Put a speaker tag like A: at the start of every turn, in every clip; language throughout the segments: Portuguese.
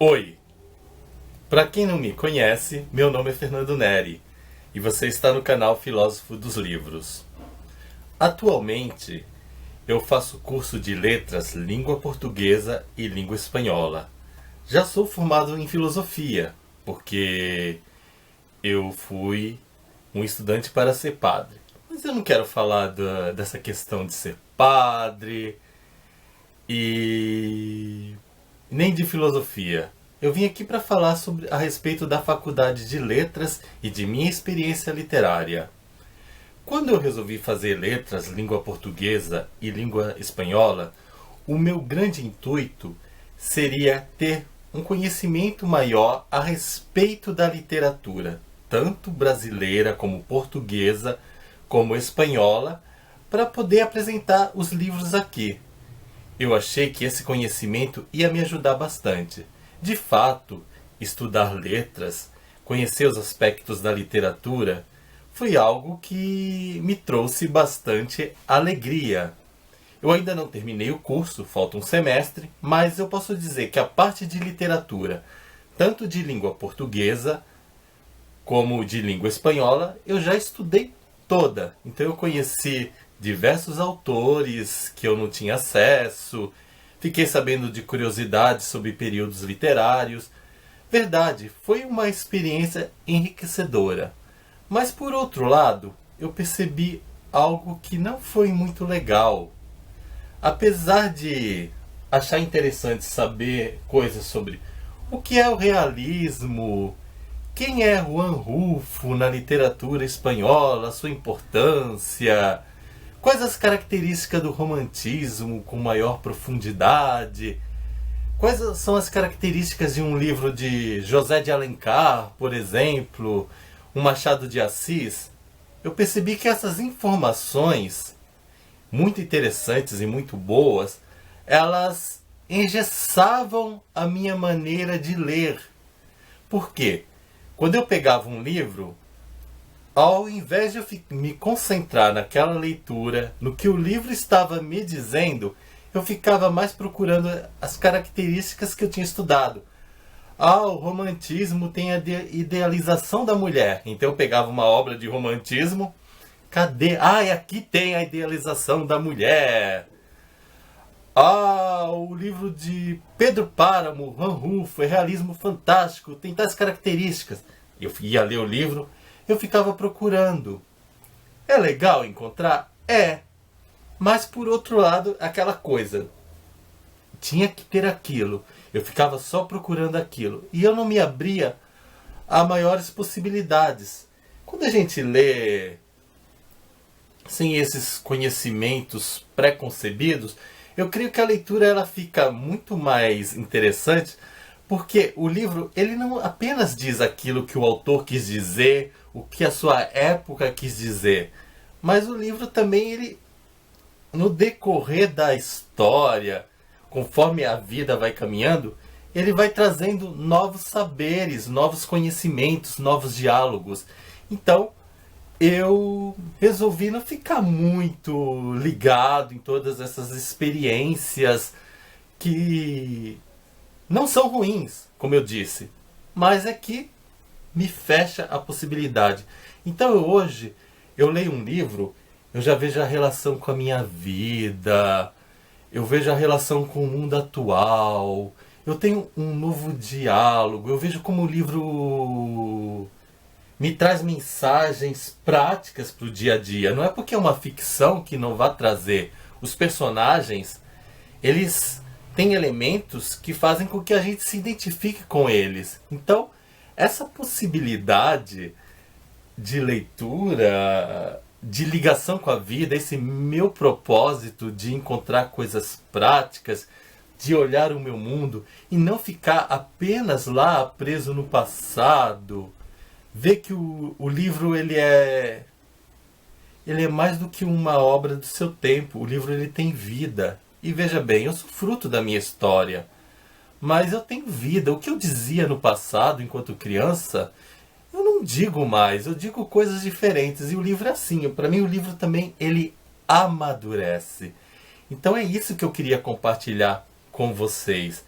A: Oi, para quem não me conhece, meu nome é Fernando Neri e você está no canal Filósofo dos Livros. Atualmente, eu faço curso de letras, língua portuguesa e língua espanhola. Já sou formado em filosofia, porque eu fui um estudante para ser padre. Mas eu não quero falar dessa questão de ser padre e nem de filosofia. Eu vim aqui para falar a respeito da faculdade de letras e de minha experiência literária. Quando eu resolvi fazer letras, língua portuguesa e língua espanhola, o meu grande intuito seria ter um conhecimento maior a respeito da literatura, tanto brasileira como portuguesa, como espanhola, para poder apresentar os livros aqui. Eu achei que esse conhecimento ia me ajudar bastante. De fato, estudar letras, conhecer os aspectos da literatura, foi algo que me trouxe bastante alegria. Eu ainda não terminei o curso, falta um semestre, mas eu posso dizer que a parte de literatura, tanto de língua portuguesa como de língua espanhola, eu já estudei toda. Então eu conheci diversos autores que eu não tinha acesso, fiquei sabendo de curiosidades sobre períodos literários. Verdade, foi uma experiência enriquecedora. Mas por outro lado, eu percebi algo que não foi muito legal. Apesar de achar interessante saber coisas sobre o que é o realismo, quem é Juan Rulfo na literatura espanhola, sua importância, quais as características do romantismo com maior profundidade, quais são as características de um livro de José de Alencar, por exemplo, um Machado de Assis, eu percebi que essas informações muito interessantes e muito boas, elas engessavam a minha maneira de ler. Por quê? Quando eu pegava um livro, ao invés de eu me concentrar naquela leitura, no que o livro estava me dizendo, eu ficava mais procurando as características que eu tinha estudado. O romantismo tem a idealização da mulher. Então eu pegava uma obra de romantismo. Cadê? Aqui tem a idealização da mulher. O livro de Pedro Páramo, Juan Rulfo, é realismo fantástico, tem tais características. Eu ia ler o livro, eu ficava procurando. É legal encontrar? É. Mas por outro lado, aquela coisa. Tinha que ter aquilo. Eu ficava só procurando aquilo. E eu não me abria a maiores possibilidades. Quando a gente lê sem esses conhecimentos pré-concebidos, eu creio que a leitura ela fica muito mais interessante, porque o livro ele não apenas diz aquilo que o autor quis dizer, o que a sua época quis dizer, mas o livro também, ele, no decorrer da história, conforme a vida vai caminhando, ele vai trazendo novos saberes, novos conhecimentos, novos diálogos. Então, eu resolvi não ficar muito ligado em todas essas experiências que não são ruins, como eu disse, mas é que me fecha a possibilidade. Então hoje eu leio um livro, eu já vejo a relação com a minha vida, eu vejo a relação com o mundo atual, eu tenho um novo diálogo, eu vejo como o livro me traz mensagens práticas para o dia a dia. Não é porque é uma ficção que não vai trazer. Os personagens, eles têm elementos que fazem com que a gente se identifique com eles. Então, essa possibilidade de leitura, de ligação com a vida, esse meu propósito de encontrar coisas práticas, de olhar o meu mundo e não ficar apenas lá preso no passado, ver que o livro ele é mais do que uma obra do seu tempo. O livro ele tem vida. E veja bem, eu sou fruto da minha história, mas eu tenho vida. O que eu dizia no passado enquanto criança, eu não digo mais, eu digo coisas diferentes. E o livro é assim, para mim o livro também ele amadurece. Então é isso que eu queria compartilhar com vocês.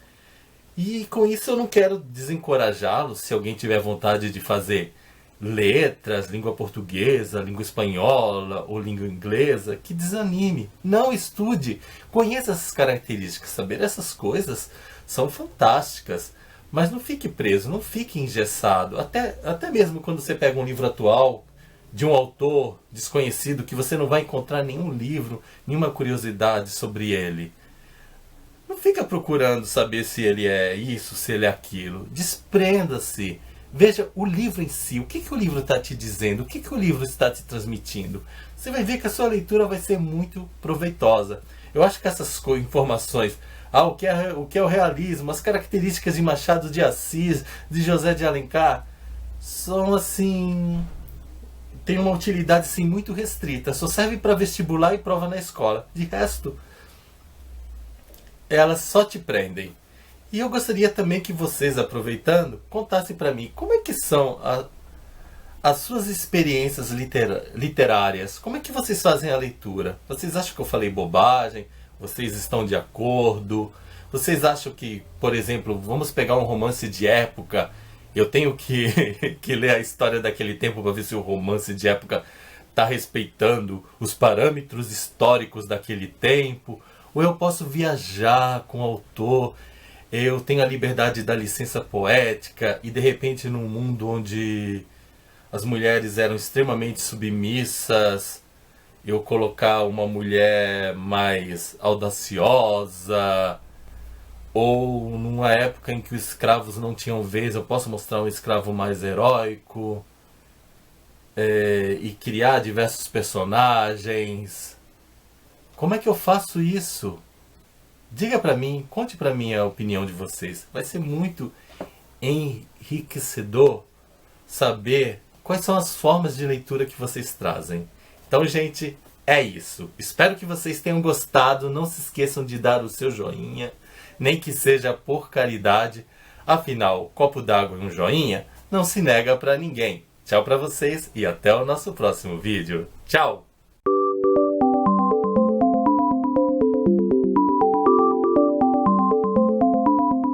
A: E com isso eu não quero desencorajá-los, se alguém tiver vontade de fazer letras, língua portuguesa, língua espanhola ou língua inglesa, que desanime. Não estude. Conheça essas características. Saber essas coisas são fantásticas. Mas não fique preso, não fique engessado. Até mesmo quando você pega um livro atual de um autor desconhecido que você não vai encontrar nenhum livro, nenhuma curiosidade sobre ele. Não fica procurando saber se ele é isso, se ele é aquilo. Desprenda-se. Veja o livro em si. O que o livro está te dizendo? O que o livro está te transmitindo? Você vai ver que a sua leitura vai ser muito proveitosa. Eu acho que essas informações, o que é o realismo, as características de Machado de Assis, de José de Alencar, são assim... tem uma utilidade assim, muito restrita. Só serve para vestibular e prova na escola. De resto, elas só te prendem. E eu gostaria também que vocês, aproveitando, contassem para mim como é que são as suas experiências literárias. Como é que vocês fazem a leitura? Vocês acham que eu falei bobagem? Vocês estão de acordo? Vocês acham que, por exemplo, vamos pegar um romance de época, eu tenho que ler a história daquele tempo para ver se o romance de época está respeitando os parâmetros históricos daquele tempo? Ou eu posso viajar com o autor, eu tenho a liberdade da licença poética e de repente num mundo onde as mulheres eram extremamente submissas, eu colocar uma mulher mais audaciosa, ou numa época em que os escravos não tinham vez, eu posso mostrar um escravo mais heróico, e criar diversos personagens. Como é que eu faço isso? Diga pra mim, conte pra mim a opinião de vocês. Vai ser muito enriquecedor saber quais são as formas de leitura que vocês trazem. Então, gente, é isso. Espero que vocês tenham gostado. Não se esqueçam de dar o seu joinha, nem que seja por caridade. Afinal, copo d'água e um joinha não se nega pra ninguém. Tchau pra vocês e até o nosso próximo vídeo. Tchau!